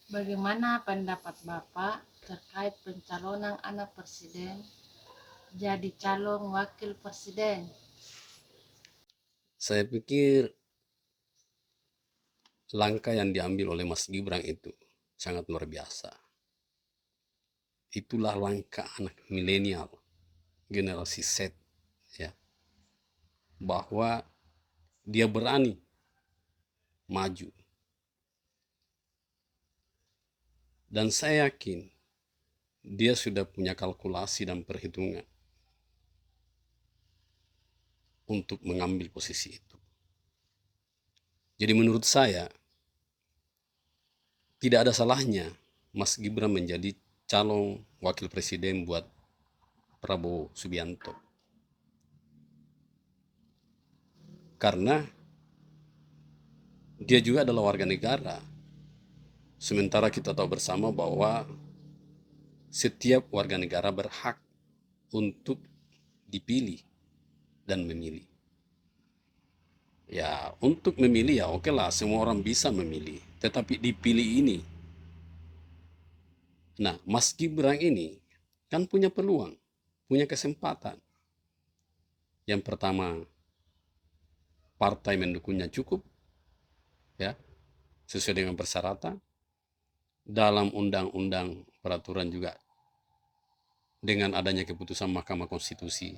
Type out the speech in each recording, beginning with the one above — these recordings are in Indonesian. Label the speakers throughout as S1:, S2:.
S1: Bagaimana pendapat Bapak terkait pencalonan anak presiden jadi calon wakil presiden?
S2: Saya pikir langkah yang diambil oleh Mas Gibran itu sangat luar biasa. Itulah langkah anak milenial, generasi Z, ya, bahwa dia berani maju. Dan saya yakin dia sudah punya kalkulasi dan perhitungan untuk mengambil posisi itu. Jadi menurut saya, tidak ada salahnya Mas Gibran menjadi calon wakil presiden buat Prabowo Subianto. Karena dia juga adalah warga negara. Sementara kita tahu bersama bahwa setiap warga negara berhak untuk dipilih dan memilih. Ya, untuk memilih ya oke lah, semua orang bisa memilih. Tetapi dipilih ini, nah Mas Gibran ini kan punya peluang, punya kesempatan. Yang pertama, partai mendukungnya cukup, ya, sesuai dengan persyaratan. Dalam undang-undang peraturan juga dengan adanya keputusan Mahkamah Konstitusi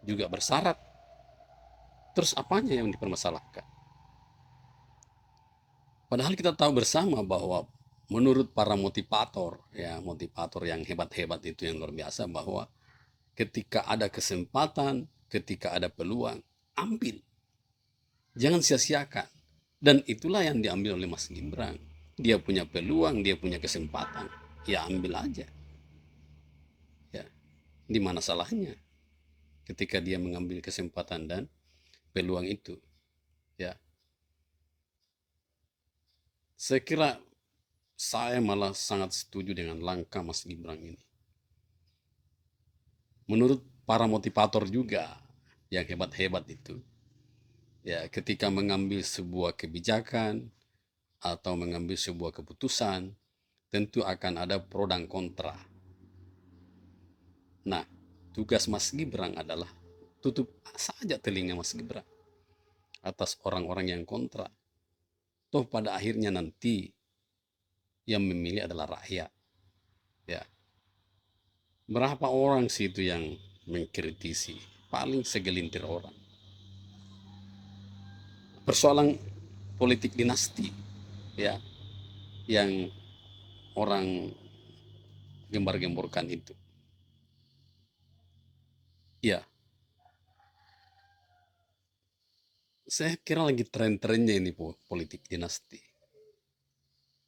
S2: juga bersyarat. Terus apanya yang dipermasalahkan? Padahal kita tahu bersama bahwa menurut para motivator, ya motivator yang hebat-hebat itu yang luar biasa, bahwa ketika ada kesempatan, ketika ada peluang, ambil. Jangan sia-siakan. Dan itulah yang diambil oleh Mas Gibran. Dia punya peluang, dia punya kesempatan. Ya ambil aja. Ya, di mana salahnya ketika dia mengambil kesempatan dan peluang itu? Ya, saya kira saya malah sangat setuju dengan langkah Mas Gibran ini. Menurut para motivator juga yang hebat-hebat itu, ya ketika mengambil sebuah kebijakan atau mengambil sebuah keputusan, tentu akan ada pro dan kontra. Nah, tugas Mas Gibran adalah tutup saja telinga Mas Gibran atas orang-orang yang kontra. Toh pada akhirnya nanti yang memilih adalah rakyat. Ya, berapa orang sih itu yang mengkritisi? Paling segelintir orang. Persoalan politik dinasti, ya, yang orang gembar-gemborkan itu. Ya, saya kira lagi tren-trennya ini politik dinasti.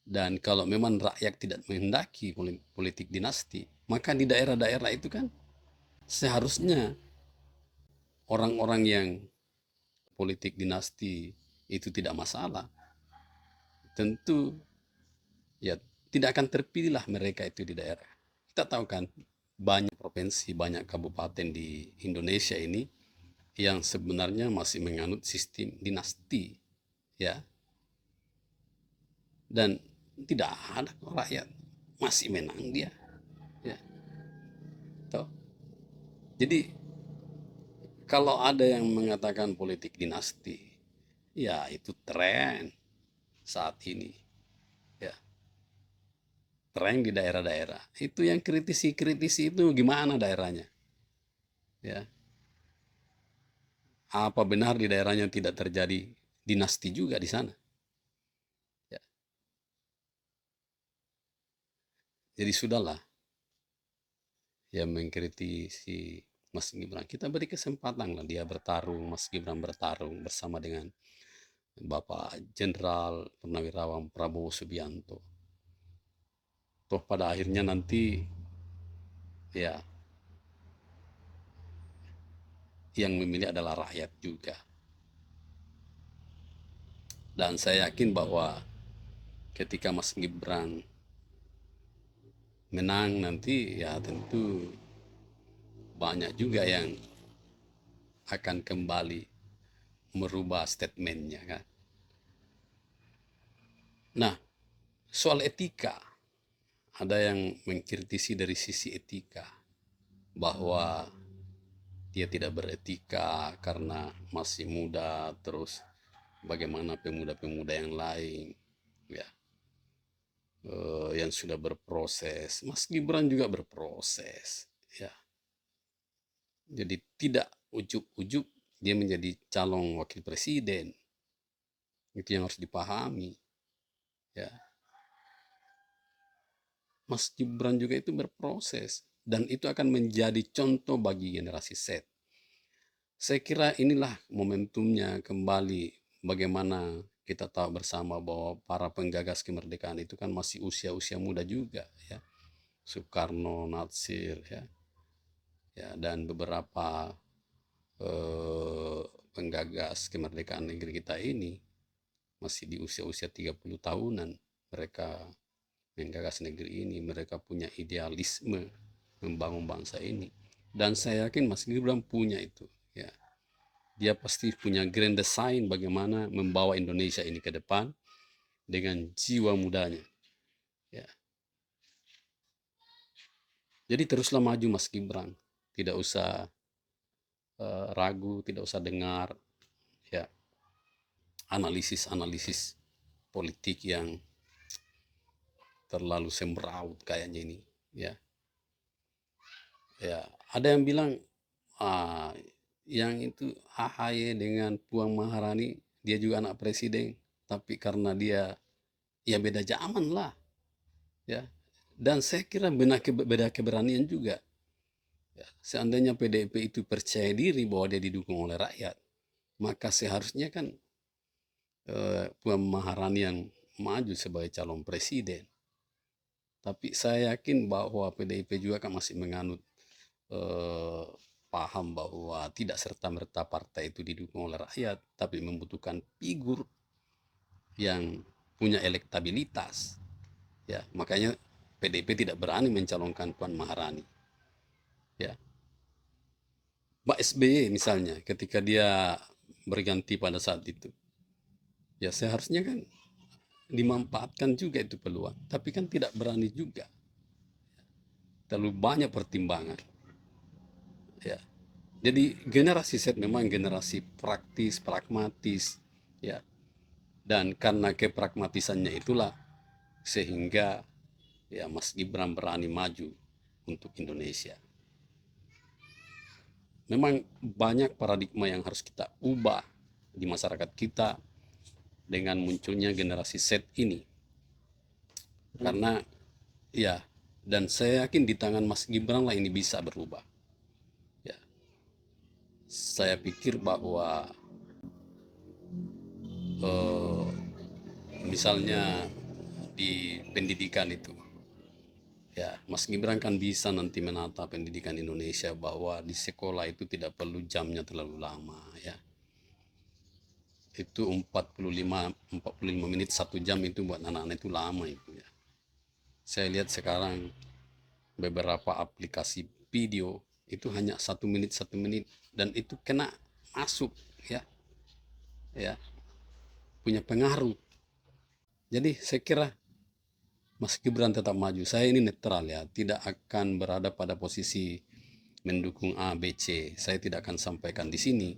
S2: Dan kalau memang rakyat tidak menghendaki politik dinasti, maka di daerah-daerah itu kan seharusnya orang-orang yang politik dinasti itu tidak masalah. Tentu ya tidak akan terpilihlah mereka itu di daerah. Kita tahu kan banyak provinsi, banyak kabupaten di Indonesia ini yang sebenarnya masih menganut sistem dinasti, ya, dan tidak ada rakyat masih menang dia, ya. Toh. Jadi kalau ada yang mengatakan politik dinasti, ya itu tren saat ini, ya, tren di daerah-daerah. Itu yang kritisi-kritisi itu gimana daerahnya, ya. Apa benar di daerahnya tidak terjadi dinasti juga di sana? Ya. Jadi sudahlah yang mengkritisi Mas Gibran. Kita beri kesempatan lah dia bertarung, Mas Gibran bertarung bersama dengan Bapak Jenderal Purnawirawan Prabowo Subianto. Toh pada akhirnya nanti ya yang memilih adalah rakyat juga. Dan saya yakin bahwa ketika Mas Gibran menang nanti ya tentu banyak juga yang akan kembali merubah statementnya kan. Nah, soal etika, ada yang mengkritisi dari sisi etika bahwa dia tidak beretika karena masih muda, terus bagaimana pemuda-pemuda yang lain ya yang sudah berproses. Mas Gibran juga berproses ya. Jadi tidak ujuk-ujuk dia menjadi calon wakil presiden. Itu yang harus dipahami ya. Mas Gibran juga itu berproses dan itu akan menjadi contoh bagi generasi Z. Saya kira inilah momentumnya kembali bagaimana kita tahu bersama bahwa para penggagas kemerdekaan itu kan masih usia-usia muda juga ya. Soekarno, Natsir ya dan beberapa penggagas kemerdekaan negeri kita ini masih di usia-usia 30 tahunan. Mereka menggagas negeri ini, mereka punya idealisme membangun bangsa ini. Dan saya yakin Mas Gibran punya itu ya. Dia pasti punya grand design bagaimana membawa Indonesia ini ke depan dengan jiwa mudanya ya. Jadi teruslah maju Mas Gibran, tidak usah ragu, tidak usah dengar ya analisis-analisis politik yang terlalu sembraut kayaknya ini ya. Ya, ada yang bilang yang itu AHY dengan Puan Maharani dia juga anak presiden, tapi karena dia ya beda zaman lah ya. Dan saya kira beda keberanian juga ya. Seandainya PDIP itu percaya diri bahwa dia didukung oleh rakyat, maka seharusnya kan Puan Maharani yang maju sebagai calon presiden. Tapi saya yakin bahwa PDIP juga kan masih menganut paham bahwa tidak serta-merta partai itu didukung oleh rakyat, tapi membutuhkan figur yang punya elektabilitas. Ya, makanya PDIP tidak berani mencalonkan Puan Maharani. Ya. Pak SBY misalnya ketika dia berganti pada saat itu. Ya seharusnya kan dimanfaatkan juga itu peluang, tapi kan tidak berani juga. Terlalu banyak pertimbangan. Ya. Jadi generasi Z memang generasi praktis, pragmatis, ya. Dan karena kepragmatisannya itulah sehingga ya Mas Gibran berani maju untuk Indonesia. Memang banyak paradigma yang harus kita ubah di masyarakat kita dengan munculnya generasi Z ini. Karena ya, dan saya yakin di tangan Mas Gibran lah ini bisa berubah. Ya. Saya pikir bahwa misalnya di pendidikan itu ya Mas Gibran kan bisa nanti menata pendidikan Indonesia bahwa di sekolah itu tidak perlu jamnya terlalu lama ya. Itu 45 menit 1 jam itu buat anak-anak itu lama itu ya. Saya lihat sekarang beberapa aplikasi video itu hanya 1 menit dan itu kena masuk ya punya pengaruh. Jadi saya kira Mas Gibran tetap maju. Saya ini netral ya, tidak akan berada pada posisi mendukung A, B, C. Saya tidak akan sampaikan di sini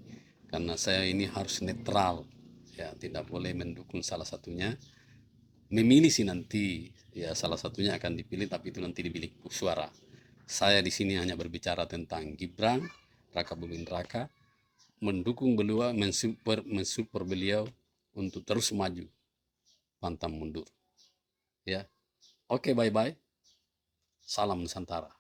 S2: karena saya ini harus netral. Ya, tidak boleh mendukung salah satunya. Memilih sih nanti, ya salah satunya akan dipilih tapi itu nanti di bilik suara. Saya di sini hanya berbicara tentang Gibran, Raka Buming Raka, mendukung beliau, mensupport beliau untuk terus maju, pantang mundur. Ya. Oke, bye-bye. Salam Nusantara.